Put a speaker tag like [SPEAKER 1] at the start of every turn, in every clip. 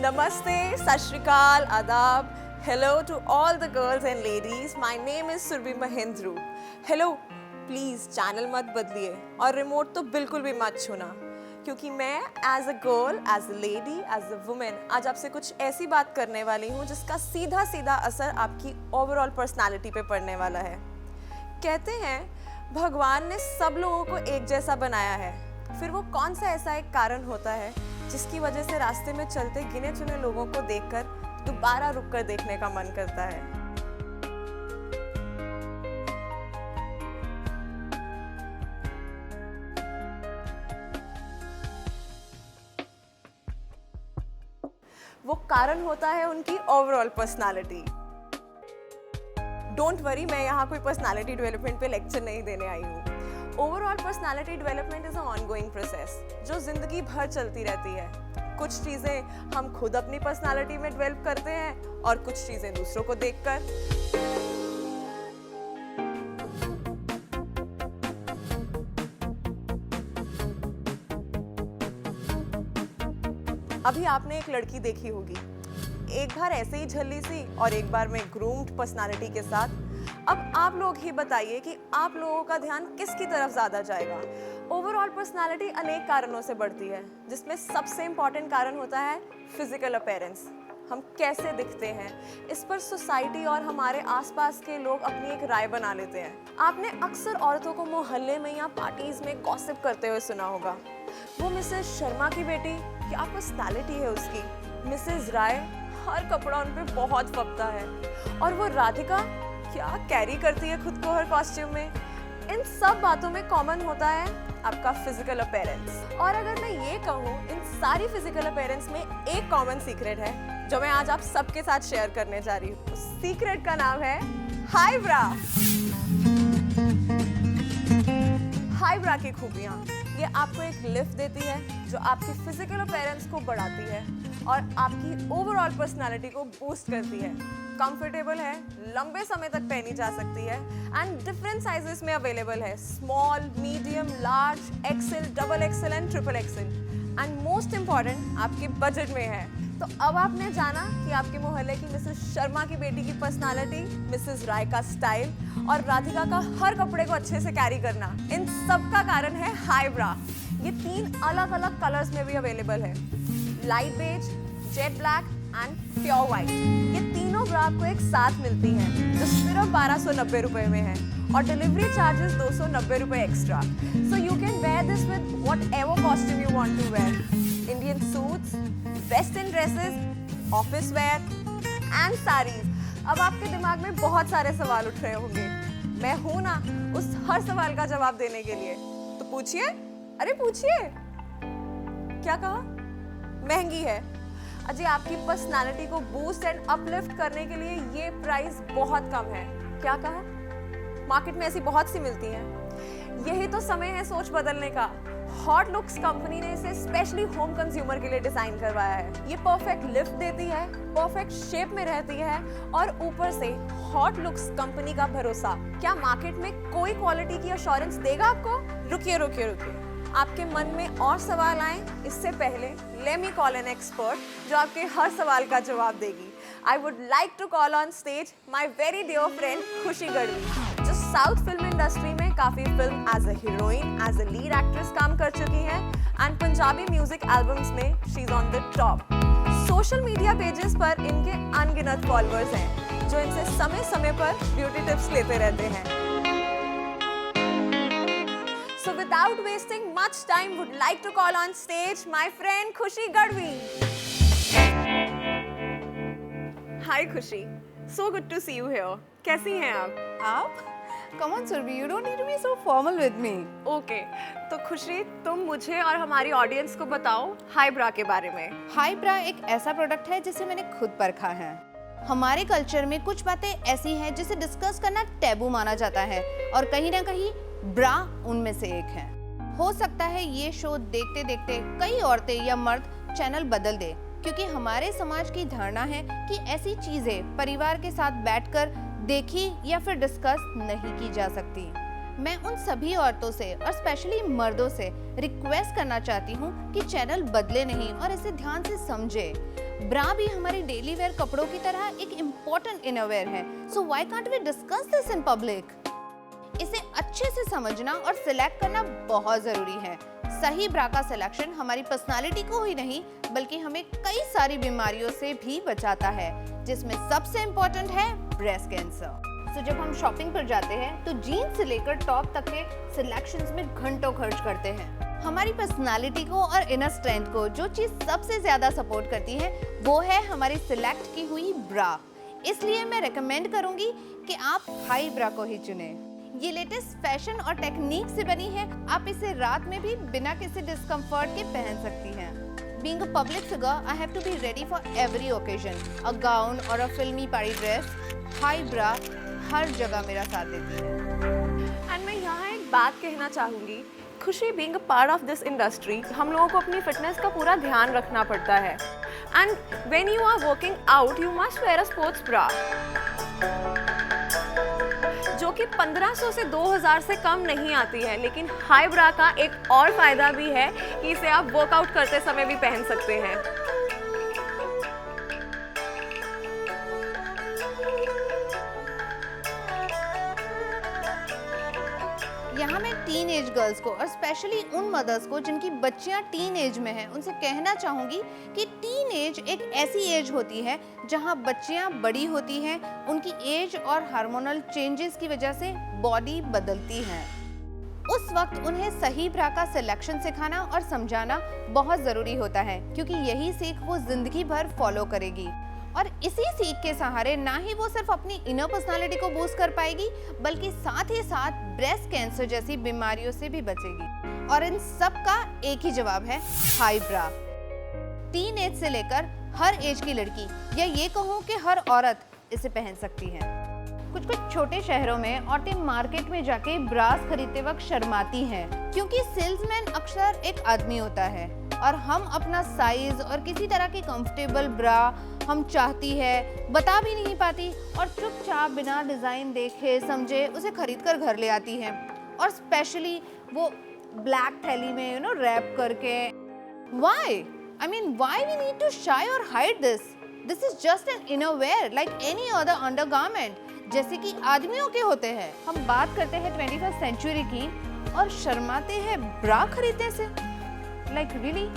[SPEAKER 1] Namaste, Sat Shri Akal, Adab. Hello to all the girls and ladies. My name is Surbhi Mahindru. Hello, please channel मत बदलिए और remote तो बिल्कुल भी मत छूना, क्योंकि मैं as a girl, as a lady, as a woman आज आपसे कुछ ऐसी बात करने वाली हूँ जिसका सीधा सीधा असर आपकी ओवरऑल पर्सनालिटी पे पड़ने वाला है। कहते हैं भगवान ने सब लोगों को एक जैसा बनाया है, फिर वो कौन सा ऐसा एक कारण होता है जिसकी वजह से रास्ते में चलते गिने चुने लोगों को देखकर दोबारा रुककर देखने का मन करता है। वो कारण होता है उनकी ओवरऑल पर्सनालिटी। डोंट वरी, मैं यहाँ कोई पर्सनालिटी डेवलपमेंट पे लेक्चर नहीं देने आई हूँ। Overall personality development is a ongoing process जो जिंदगी भर चलती रहती है। कुछ चीज़ें हम खुद अपनी पर्सनालिटी में डेवलप करते हैं और कुछ चीज़ें दूसरों को देखकर। अभी आपने एक लड़की देखी होगी, एक बार ऐसे ही झल्ली सी और एक बार में ग्रूम्ड पर्सनालिटी के साथ। अब आप लोग ही बताइए कि आप लोगों का ध्यान किसकी तरफ ज़्यादा जाएगा। ओवरऑल पर्सनालिटी अनेक कारणों से बढ़ती है, जिसमें सबसे इम्पॉर्टेंट कारण होता है फिजिकल अपीयरेंस। हम कैसे दिखते हैं, इस पर सोसाइटी और हमारे आसपास के लोग अपनी एक राय बना लेते हैं। आपने अक्सर औरतों को मोहल्ले में या पार्टीज में गॉसिप करते हुए सुना होगा। वो मिसेस शर्मा की बेटी, क्या पर्सनालिटी है उसकी। मिसेस राय, हर कपड़ा उन पे बहुत फबता है। और वो राधिका, क्या कैरी करती है खुद को हर कॉस्ट्यूम में। इन सब बातों में कॉमन होता है आपका फिजिकल अपीयरेंस। और अगर मैं ये कहूँ, इन सारी फिजिकल अपीयरेंस में एक कॉमन सीक्रेट है जो मैं आज आप सबके साथ शेयर करने जा रही हूँ। उस सीक्रेट का नाम है हाई ब्रा। हाई ब्रा की खूबियाँ, ये आपको एक लिफ्ट देती है जो आपकी फिजिकल अपीयरेंस को बढ़ाती है और आपकी ओवरऑल पर्सनालिटी को बूस्ट करती है। कंफर्टेबल है, लंबे समय तक पहनी जा सकती है एंड डिफरेंट साइजेस में अवेलेबल है। Small, medium, large, XL, double XL and triple XL. And most important, आपके बजट में है। तो अब आपने जाना कि आपके मोहल्ले की मिसेस शर्मा की बेटी की पर्सनालिटी, मिसेस राय का स्टाइल और राधिका का हर कपड़े को अच्छे से कैरी करना, इन सब का कारण है हाई ब्रा। ये 3 अलग अलग कलर्स में भी अवेलेबल है, light beige, jet black and pure white. ये तीनों ब्रा आपको एक साथ मिलती हैं जो सिर्फ 1290 रुपए में है और डिलीवरी चार्जेस 290 रुपए extra. So you can wear this with whatever costume you want to wear. Indian suits, western dresses, office wear and saris. अब आपके दिमाग में बहुत सारे सवाल उठ रहे होंगे। मैं हूं ना उस हर सवाल का जवाब देने के लिए। तो पूछिए, अरे पूछिए। क्या कहा? महंगी है। अजी, आपकी पर्सनालिटी को बूस्ट एंड अपलिफ्ट करने के लिए ये प्राइस बहुत कम है। क्या कहा? मार्केट में ऐसी बहुत सी मिलती हैं। यही तो समय है सोच बदलने का। हॉट लुक्स कंपनी ने इसे स्पेशली होम कंज्यूमर के लिए डिजाइन करवाया है। ये परफेक्ट लिफ्ट देती है, परफेक्ट शेप में रहती है और ऊपर से हॉट लुक्स कंपनी का भरोसा। क्या मार्केट में कोई क्वालिटी की अश्योरेंस देगा आपको? रुकिए रुकिए रुकिए, आपके मन में और सवाल आए इससे पहले let me call an expert जो आपके हर सवाल का जवाब देगी। I would like to call on stage my very dear friend Khushi Gadhvi, जो साउथ फिल्म इंडस्ट्री में काफी film as a heroine, as a lead actress काम कर चुकी हैं एंड पंजाबी म्यूजिक एल्बम्स में she is on the top. Social media pages पर इनके अनगिनत फॉलोअर्स हैं जो इनसे समय समय पर ब्यूटी टिप्स लेते रहते हैं। So without wasting much time, would like to call on stage my friend Khushi Gadhvi. Hi Khushi, so good to see you here. कैसी हैं आप?
[SPEAKER 2] आप? Come on Surbhi, you don't need to be so formal with me.
[SPEAKER 1] Okay, तो खुशी तुम मुझे और हमारी ऑडियंस को बताओ हाई ब्रा के बारे में।
[SPEAKER 2] हाई ब्रा एक ऐसा प्रोडक्ट है जिसे मैंने खुद परखा है। हमारे कल्चर में कुछ बातें ऐसी हैं जिसे डिस्कस करना टैबू माना जाता है और कहीं ना कहीं ब्रा उनमें से एक है। हो सकता है ये शो देखते देखते कई औरतें या मर्द चैनल बदल दे, क्योंकि हमारे समाज की धारणा है कि ऐसी चीजें परिवार के साथ बैठकर देखी या फिर डिस्कस नहीं की जा सकती। मैं उन सभी औरतों से और स्पेशली मर्दों से रिक्वेस्ट करना चाहती हूँ कि चैनल बदले नहीं और इसे ध्यान से समझे। ब्रा भी हमारी डेली वेयर कपड़ों की तरह एक इम्पोर्टेंट इनरवेयर है, so why can't we discuss this in public? इसे अच्छे से समझना और सिलेक्ट करना बहुत जरूरी है। सही ब्रा का सिलेक्शन हमारी पर्सनालिटी को ही नहीं बल्कि हमें कई सारी बीमारियों से भी बचाता है, जिसमें सबसे इम्पोर्टेंट है ब्रेस्ट कैंसर। तो जब हम शॉपिंग पर जाते हैं तो जीन्स से लेकर टॉप तक के सिलेक्शंस में घंटों खर्च करते हैं। हमारी पर्सनालिटी को और इनर स्ट्रेंथ को जो चीज सबसे ज्यादा सपोर्ट करती है वो है हमारी सिलेक्ट की हुई ब्रा। इसलिए मैं रेकमेंड करूंगी कि आप हाई ब्रा को ही चुने। ये लेटेस्ट फैशन और टेक्निक से बनी है, आप इसे रात में भी बिना किसी डिस्कम्फर्ट के पहन सकती हैं। Being a public figure, I have to be ready for every occasion. A gown or a filmy party dress, high bra हर जगह मेरा साथ देती है।
[SPEAKER 1] एंड मैं यहाँ एक बात कहना चाहूँगी, खुशी being a part of this industry, हम लोगों को अपनी फिटनेस का पूरा ध्यान रखना पड़ता है। And when you are working out you must wear a sports bra, जो कि 1500 से 2000 से कम नहीं आती है। लेकिन हाई ब्रा का एक और फायदा भी है कि इसे आप वर्कआउट करते समय भी पहन सकते हैं।
[SPEAKER 2] यहाँ मैं टीन एज गर्ल्स को और स्पेशली उन मदर्स को जिनकी बच्चियाँ टीन एज में हैं, उनसे कहना चाहूँगी कि टीन एज एक ऐसी एज होती है जहाँ बच्चियाँ बड़ी होती हैं, उनकी एज और हार्मोनल चेंजेस की वजह से बॉडी बदलती है। उस वक्त उन्हें सही ब्रा का सिलेक्शन सिखाना और समझाना बहुत ज़रूरी होता है, क्योंकि यही सीख वो जिंदगी भर फॉलो करेगी। और इसी सीख के सहारे ना ही वो सिर्फ अपनी इनर पर्सनालिटी को बूस्ट कर पाएगी बल्कि साथ ही साथ ब्रेस्ट कैंसर जैसी बीमारियों से भी बचेगी। और इन सब का एक ही जवाब है, हाई ब्रा। टीन एज से लेकर हर एज की लड़की या ये कहूँ कि हर औरत इसे पहन सकती है। कुछ छोटे शहरों में औरतें मार्केट में जाके ब्रास खरीदते वक्त शर्माती हैं, क्योंकि सेल्समैन अक्सर एक आदमी होता है और हम अपना साइज और किसी तरह की कंफर्टेबल ब्रा हम चाहती है बता भी नहीं पाती और चुपचाप बिना डिजाइन देखे समझे उसे खरीद कर घर ले आती है। और स्पेशली वो ब्लैक थैली में रैप करके। Why? I mean, why we need to shy or hide this? This is just an innerwear like any other undergarment, जैसे कि आदमियों के होते हैं। हम बात करते हैं 21st सेंचुरी की और शर्माते हैं ब्रा खरीदने से। Like really?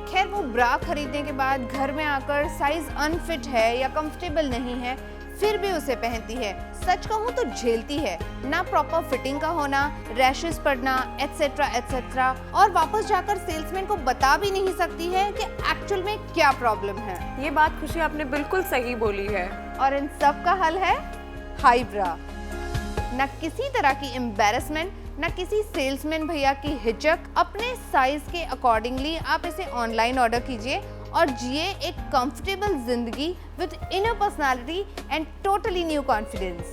[SPEAKER 2] खैर वो ब्रा खरीदने के बाद घर में आकर साइज अनफिट है या कंफर्टेबल नहीं है फिर भी उसे पहनती है। सच कहूँ तो झेलती है, ना प्रॉपर फिटिंग का होना, रैशेस पड़ना एटसेट्रा एटसेट्रा, और वापस जाकर सेल्समैन को बता भी नहीं सकती है कि एक्चुअल में क्या प्रॉब्लम है।
[SPEAKER 1] ये बात खुशी आपने बिल्कुल सही बोली है।
[SPEAKER 2] और इन सब का हल है हाई ब्रा। न किसी तरह की एम्बैरेसमेंट, न किसी सेल्समैन भैया की हिचक, अपने साइज के अकॉर्डिंगली आप इसे ऑनलाइन ऑर्डर कीजिए और जिए एक कंफर्टेबल जिंदगी with inner personality and totally new confidence.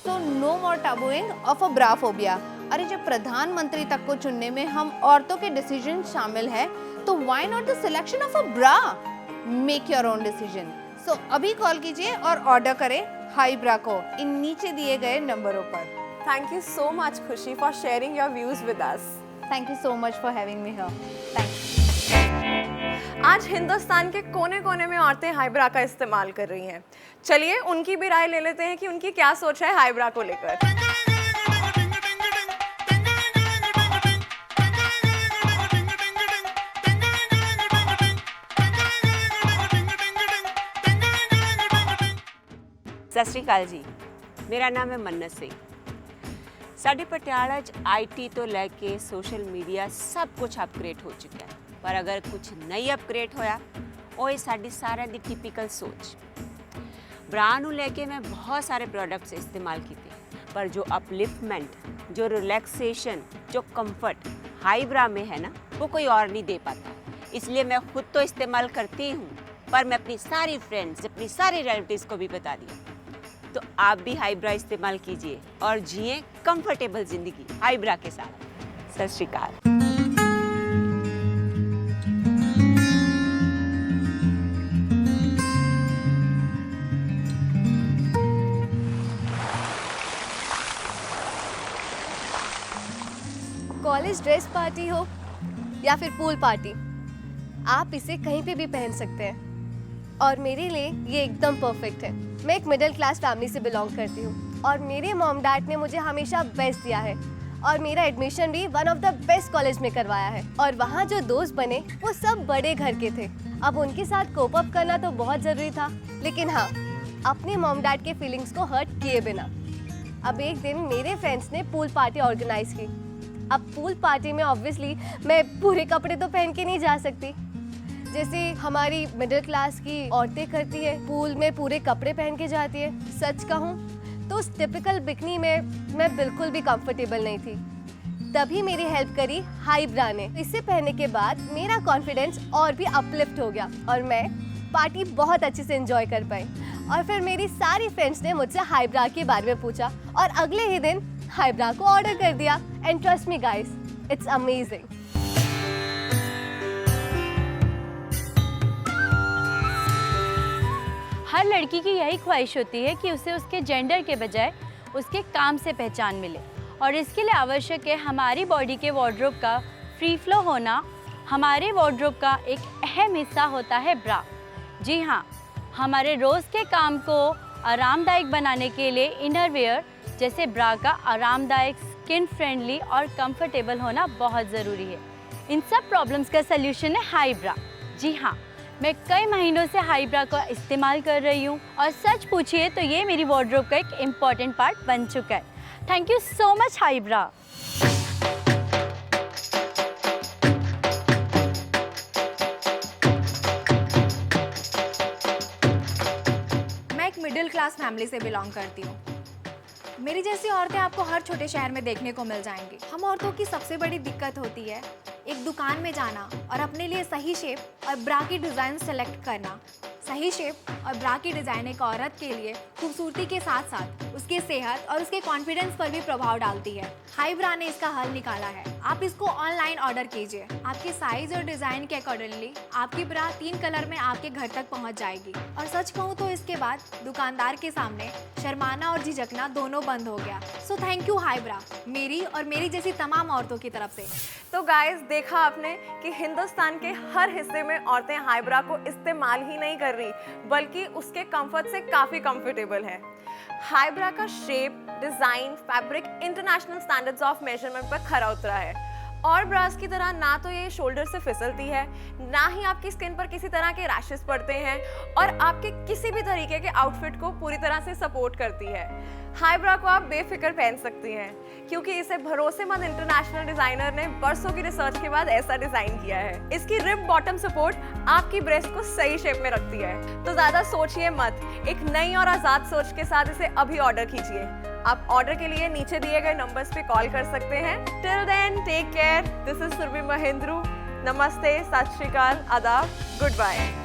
[SPEAKER 2] So no more tabooing of a bra phobia. अरे जब प्रधानमंत्री तक को चुनने में हम औरतों के डिसीजन शामिल है तो why not the selection of a bra? Make your own decision. So अभी कॉल कीजिए और ऑर्डर करें हाई ब्रा को इन नीचे दिए गए नंबरों पर।
[SPEAKER 1] Thank you so much, Khushi, for sharing your views with us.
[SPEAKER 2] Thank you so much for having me here. Thanks.
[SPEAKER 1] आज हिंदुस्तान के कोने-कोने में औरतें हाई ब्रा का इस्तेमाल कर रही हैं। चलिए उनकी भी राय ले लेते हैं कि उनकी क्या सोच है हाई ब्रा को लेकर।
[SPEAKER 3] सत श्री अकाल जी, मेरा नाम है मन्नत सिंह। ਸਾਡੇ ਪਟਿਆਲਾ 'ਚ IT ਤੋਂ ਲੈ ਕੇ ਸੋਸ਼ਲ ਮੀਡੀਆ ਸਭ ਕੁਝ ਅਪਗ੍ਰੇਡ ਹੋ ਚੁੱਕਿਆ ਹੈ, ਪਰ ਅਗਰ ਕੁਝ ਨਹੀਂ ਅਪਗ੍ਰੇਡ ਹੋਇਆ ਉਹ ਹੈ ਸਾਡੀ ਸਾਰਿਆਂ ਦੀ ਟਿਪੀਕਲ ਸੋਚ। ਬਰਾ ਨੂੰ ਲੈ ਕੇ ਮੈਂ ਬਹੁਤ ਸਾਰੇ ਪ੍ਰੋਡਕਟਸ ਇਸਤੇਮਾਲ ਕੀਤੇ, पर जो अपलिफ्टमेंट, जो रिलैक्सेशन, जो कंफर्ट हाई ब्रा में है ना, वो कोई और नहीं दे पाता। इसलिए मैं खुद तो इस्तेमाल करती हूँ, पर मैं अपनी सारी फ्रेंड्स, अपनी सारी रिलेटिव्स को भी बता दिया। तो आप भी हाई ब्रा इस्तेमाल कीजिए और जिए कंफर्टेबल ज़िंदगी हाई ब्रा के साथ। सत श्री अकाल।
[SPEAKER 4] कॉलेज ड्रेस पार्टी हो या फिर पूल पार्टी, आप इसे कहीं पे भी पहन सकते हैं। और मेरे लिए ये एकदम परफेक्ट है। मैं एक मिडिल क्लास फैमिली से बिलोंग करती हूँ और मेरे मॉम डैड ने मुझे हमेशा बेस्ट दिया है और मेरा एडमिशन भी one of the best college में करवाया है। और वहाँ जो दोस्त बने वो सब बड़े घर के थे। अब उनके साथ कोप अप करना तो बहुत ज़रूरी था, लेकिन हाँ, अपने मॉम डैड के फीलिंग्स को हर्ट किए बिना। अब एक दिन मेरे फ्रेंड्स ने पूल पार्टी ऑर्गेनाइज की। अब पूल पार्टी में ऑब्वियसली मैं पूरे कपड़े तो पहन के नहीं जा सकती, जैसे हमारी मिडिल क्लास की औरतें करती है, पूल में पूरे कपड़े पहन के जाती है। सच कहूँ तो उस टिपिकल बिकनी में मैं बिल्कुल भी कंफर्टेबल नहीं थी। तभी मेरी हेल्प करी हाइब्रा ने। इसे पहनने के बाद मेरा कॉन्फिडेंस और भी अपलिफ्ट हो गया और मैं पार्टी बहुत अच्छे से एंजॉय कर पाई। और फिर मेरी सारी फ्रेंड्स ने मुझसे हाइब्रा के बारे में पूछा और अगले ही दिन हाइब्रा को ऑर्डर कर दिया। And trust me guys, it's amazing.
[SPEAKER 5] हर लड़की की यही ख्वाहिश होती है कि उसे उसके जेंडर के बजाय उसके काम से पहचान मिले, और इसके लिए आवश्यक है हमारी बॉडी के वार्डरोब का फ्री फ्लो होना। हमारे वार्डरोब का एक अहम हिस्सा होता है ब्रा। जी हाँ, हमारे रोज़ के काम को आरामदायक बनाने के लिए इनर वेयर जैसे ब्रा का आरामदायक, स्किन फ्रेंडली और कंफर्टेबल होना बहुत ज़रूरी है। इन सब प्रॉब्लम्स का सल्यूशन है हाइब्रा। जी हाँ, मैं कई महीनों से हाइब्रा का इस्तेमाल कर रही हूँ और सच पूछिए तो ये मेरी वार्डरोब का एक इम्पॉर्टेंट पार्ट बन चुका है। Thank you so much Hybra.
[SPEAKER 6] मैं एक मिडिल क्लास फैमिली से बिलोंग करती हूँ। मेरी जैसी औरतें आपको हर छोटे शहर में देखने को मिल जाएंगी। हम औरतों की सबसे बड़ी दिक्कत होती है एक दुकान में जाना और अपने लिए सही शेप और ब्रा की डिज़ाइन सेलेक्ट करना। सही शेप और ब्रा की डिज़ाइन एक औरत के लिए खूबसूरती के साथ साथ उसकी सेहत और उसके कॉन्फिडेंस पर भी प्रभाव डालती है। हाइब्रा ने इसका हल निकाला है। आप इसको ऑनलाइन ऑर्डर कीजिए। आपके साइज और डिज़ाइन के अकॉर्डिंगली आपकी ब्रा 3 कलर में आपके घर तक पहुंच जाएगी। और सच कहूँ तो इसके बाद दुकानदार के सामने शर्माना और झिझकना दोनों बंद हो गया। सो थैंक यू हाइब्रा, मेरी और मेरी जैसी तमाम औरतों की तरफ से।
[SPEAKER 1] तो गाइस, देखा आपने कि हिंदुस्तान के हर हिस्से में औरतें हाइब्रा को इस्तेमाल ही नहीं कर रही, बल्कि उसके कंफर्ट से काफ़ी कंफर्टेबल है। हाइब्रा का shape, design, fabric international standards of measurement पर खरा उतरा है। और ब्रास की तरह ना तो ये शोल्डर से फिसलती है, ना ही आपकी स्किन पर किसी तरह के रैशेस पड़ते हैं, और आपके किसी भी तरीके के आउटफिट को पूरी तरह से सपोर्ट करती है। हाइब्रा को आप बेफिक्र पहन सकती हैं, क्योंकि इसे भरोसेमंद इंटरनेशनल डिजाइनर ने बरसों की रिसर्च के बाद ऐसा डिजाइन किया है। इसकी रिब बॉटम सपोर्ट आपकी ब्रेस्ट को सही शेप में रखती है। तो ज्यादा सोचिए मत, एक नई और आजाद सोच के साथ इसे अभी ऑर्डर कीजिए। आप ऑर्डर के लिए नीचे दिए गए नंबर्स पे कॉल कर सकते हैं। Till then, take care. This is Surabhi Mahendru. नमस्ते, सत श्री अकाल, आदाब, गुड बाय।